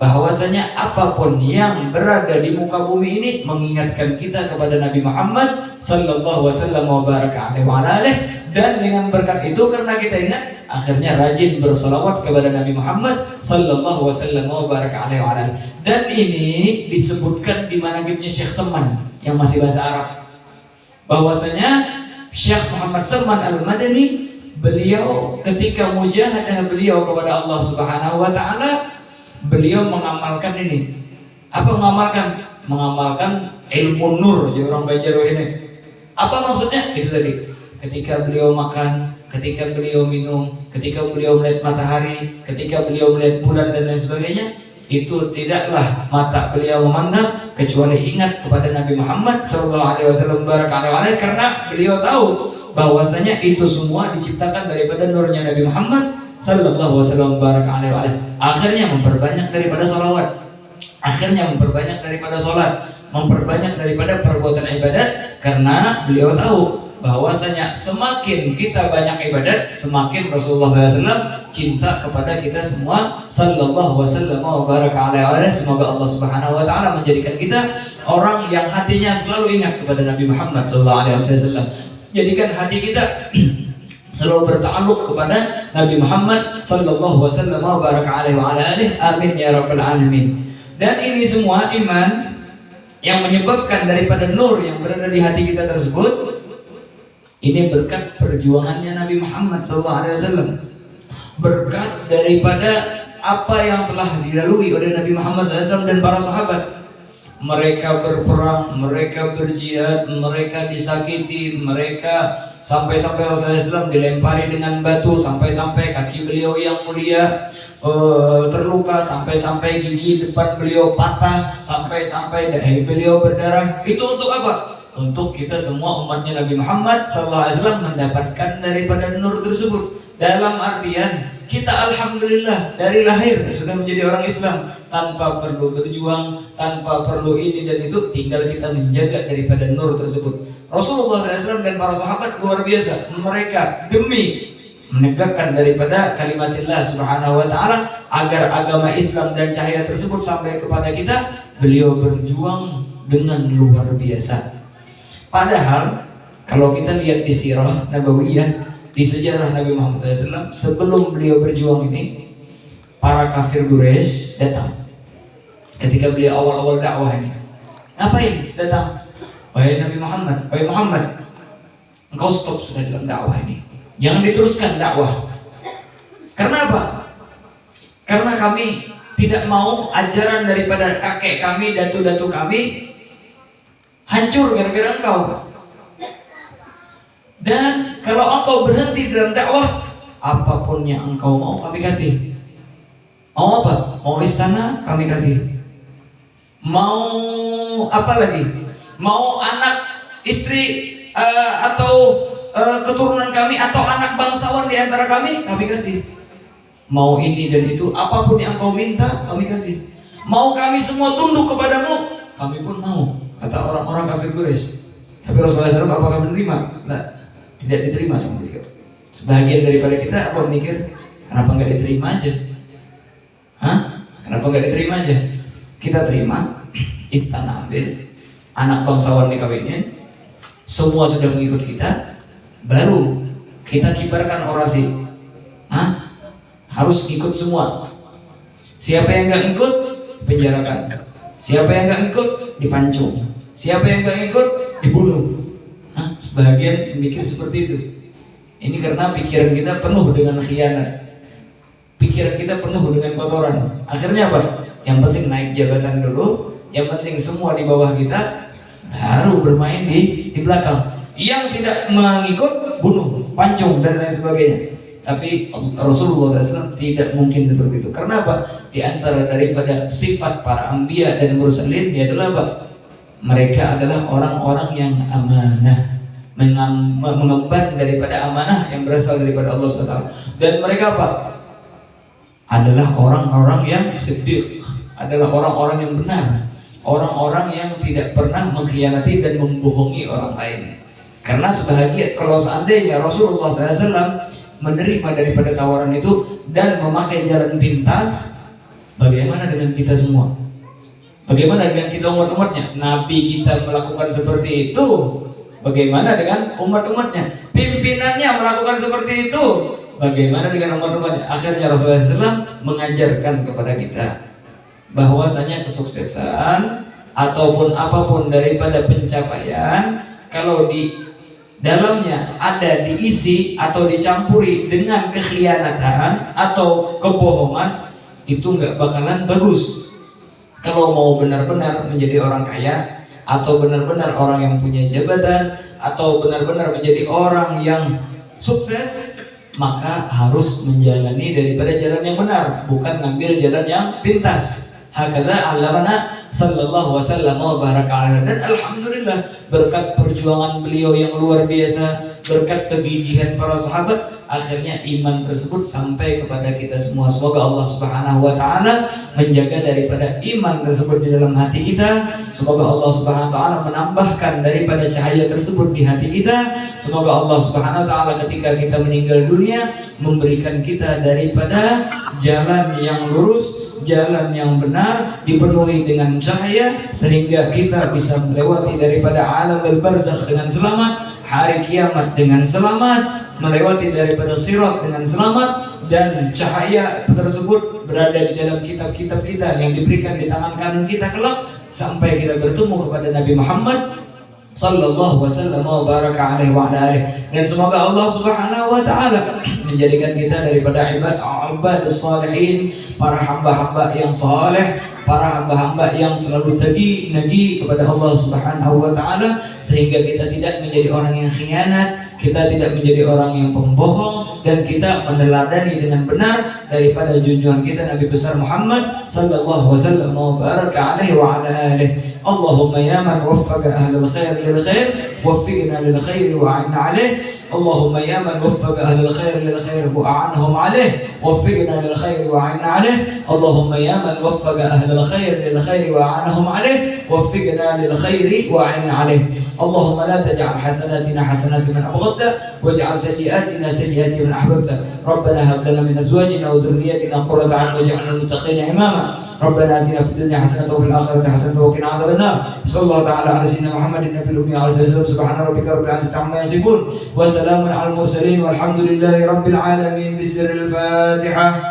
bahwasanya apapun yang berada di muka bumi ini mengingatkan kita kepada Nabi Muhammad sallallahu alaihi wasallam. Dan dengan berkat itu, karena kita ingat, akhirnya rajin bersolawat kepada Nabi Muhammad sallallahu alaihi wasallam. Dan ini disebutkan di manaqibnya Syekh Salman yang masih bahasa Arab, bahwasanya Syekh Muhammad Salman Al-Madani, beliau ketika mujahadah beliau kepada Allah Subhanahu wa taala, beliau mengamalkan ini. Apa mengamalkan? Mengamalkan ilmu nur, ya orang Banjarwa ini. Apa maksudnya? Itu tadi, ketika beliau makan, ketika beliau minum, ketika beliau melihat matahari, ketika beliau melihat bulan dan lain sebagainya, itu tidaklah mata beliau memandang kecuali ingat kepada Nabi Muhammad SAW, karena beliau tahu bahwasanya itu semua diciptakan daripada nurnya Nabi Muhammad sallallahu wasallam baraka alaihi wa alihi. Akhirnya memperbanyak daripada salawat, akhirnya memperbanyak daripada salat, memperbanyak daripada perbuatan ibadat, karena beliau tahu bahwasanya semakin kita banyak ibadat, semakin Rasulullah SAW cinta kepada kita semua sallallahu wasallam wa baraka alaihi wa alihi. Semoga Allah Subhanahu wa taala menjadikan kita orang yang hatinya selalu ingat kepada Nabi Muhammad sallallahu alaihi wasallam. Jadikan hati kita selalu bertaalluk kepada Nabi Muhammad sallallahu wasallam wa baraka alaihi wa alihi. Amin ya rabbal alamin. Dan ini semua iman yang menyebabkan daripada nur yang berada di hati kita tersebut, ini berkat perjuangannya Nabi Muhammad sallallahu alaihi wasallam. Berkat daripada apa yang telah dilalui oleh Nabi Muhammad SAW dan para sahabat. Mereka berperang, mereka berjihad, mereka disakiti, mereka sampai-sampai Rasulullah SAW dilempari dengan batu, sampai-sampai kaki beliau yang mulia terluka, sampai-sampai gigi depan beliau patah, sampai-sampai dahi beliau berdarah. Itu untuk apa? Untuk kita semua umatnya Nabi Muhammad SAW mendapatkan daripada nur tersebut. Dalam artian kita alhamdulillah dari lahir sudah menjadi orang Islam tanpa perlu berjuang, tanpa perlu ini dan itu, tinggal kita menjaga daripada nur tersebut. Rasulullah SAW dan para sahabat luar biasa, mereka demi menegakkan daripada kalimatillah subhanahu wa ta'ala agar agama Islam dan cahaya tersebut sampai kepada kita, beliau berjuang dengan luar biasa. Padahal kalau kita lihat di sirah nabawiyah, di sejarah Nabi Muhammad SAW, sebelum beliau berjuang ini, para kafir Quraisy datang ketika beliau awal-awal dakwah ini. Ngapain datang? Wahai Nabi Muhammad, wahai Muhammad, engkau stop sudah dalam dakwah ini, jangan diteruskan dakwah. Karena apa? Karena kami tidak mau ajaran daripada kakek kami, datu-datu kami hancur gara-gara engkau. Dan kalau engkau berhenti dalam dakwah, apapun yang engkau mau kami kasih. Mau apa? Mau istana kami kasih. Mau apa lagi? Mau anak, istri atau keturunan kami, atau anak bangsawan di antara kami kasih. Mau ini dan itu, apapun yang engkau minta kami kasih. Mau kami semua tunduk kepadamu, kami pun mau, kata orang-orang kafir Quraisy. Tapi Rasulullah SAW apakah menerima? Tidak, tidak diterima sama beliau. Sebagian daripada kita apa mikir, kenapa nggak diterima aja? Kenapa nggak diterima aja? Kita terima, istana ambil, anak bangsawan dikawinin, semua sudah mengikut kita, baru kita kibarkan orasi. Harus ikut semua. Siapa yang nggak ikut, penjarakan. Siapa yang nggak ikut, dipancung. Siapa yang nggak ikut, dibunuh. Sebagian mikir seperti itu. Ini karena pikiran kita penuh dengan khianat, pikiran kita penuh dengan kotoran. Akhirnya apa? Yang penting naik jabatan dulu, yang penting semua di bawah kita, baru bermain di belakang. Yang tidak mengikut, bunuh, pancung dan lain sebagainya. Tapi Rasulullah SAW tidak mungkin seperti itu. Karena apa? Di antara daripada sifat para anbiya dan mursalin, yaitu apa? Mereka adalah orang-orang yang amanah, mengemban daripada amanah yang berasal daripada Allah SWT. Dan mereka apa? Adalah orang-orang yang siddiq, adalah orang-orang yang benar, orang-orang yang tidak pernah mengkhianati dan membohongi orang lain. Karena sebahagia kalau seandainya Rasulullah SAW menerima daripada tawaran itu dan memakai jalan pintas, bagaimana dengan kita semua? Bagaimana dengan kita umat-umatnya? Nabi kita melakukan seperti itu, bagaimana dengan umat-umatnya? Pimpinannya melakukan seperti itu, bagaimana dengan umat-umatnya? Akhirnya Rasulullah SAW mengajarkan kepada kita bahwasanya kesuksesan ataupun apapun daripada pencapaian, kalau di dalamnya ada diisi atau dicampuri dengan kekhianatan atau kebohongan, itu nggak bakalan bagus. Kalau mau benar-benar menjadi orang kaya, atau benar-benar orang yang punya jabatan, atau benar-benar menjadi orang yang sukses, maka harus menjalani daripada jalan yang benar, bukan ngambil jalan yang pintas. Hakadha alamana sallallahu wasallam wa baraka alaihi. Dan alhamdulillah berkat perjuangan beliau yang luar biasa, berkat kegigihan para sahabat, akhirnya iman tersebut sampai kepada kita semua. Semoga Allah Subhanahu wa taala menjaga daripada iman tersebut di dalam hati kita. Semoga Allah Subhanahu wa taala menambahkan daripada cahaya tersebut di hati kita. Semoga Allah Subhanahu wa taala ketika kita meninggal dunia memberikan kita daripada jalan yang lurus, jalan yang benar, dipenuhi dengan cahaya, sehingga kita bisa melewati daripada alam barzakh dengan selamat, hari kiamat dengan selamat, melewati daripada sirat dengan selamat, dan cahaya tersebut berada di dalam kitab-kitab kita yang diberikan di tangan kanan kita kelak, sampai kita bertemu kepada Nabi Muhammad sallallahu wasallam wa baraka alaihi wa ala alihi. Dan semoga Allah Subhanahu wa taala menjadikan kita daripada ibadus salihin, para hamba-hamba yang saleh, para hamba-hamba yang selalu nagih kepada Allah Subhanahu wa taala, sehingga kita tidak menjadi orang yang khianat, kita tidak menjadi orang yang pembohong, dan kita meneladani dengan benar daripada junjungan kita Nabi besar Muhammad sallallahu wasallam wa baraka alaihi wa ala alihi. Allahumma ya man waffaqa ahlal khair lil khair waffiqna lil khair wa a'inna alaihi. اللهم يا من وفق أهل الخير للخير وأعنهم عليه وفقنا للخير وأعنا عليه. اللهم يا من وفق أهل الخير للخير وأعنهم عليه وفقنا للخير وأعنا عليه. اللهم لا تجعل حسناتنا حسنات من أبغضت واجعل سيئاتنا سيئات من أحببت. ربنا هب لنا من أزواجنا وذرياتنا قرة أعين واجعلنا للمتقين إماما. ربنا آتنا في الدنيا حسنة وفي الآخرة حسنة وقنا عذاب النار. صلى الله تعالى على سيدنا محمد النبي الأمي عليه الصلاة والسلام. سبحان ربك رب العزة عما يصفون وسلام على المرسلين والحمد لله رب العالمين. بسر الفاتحة.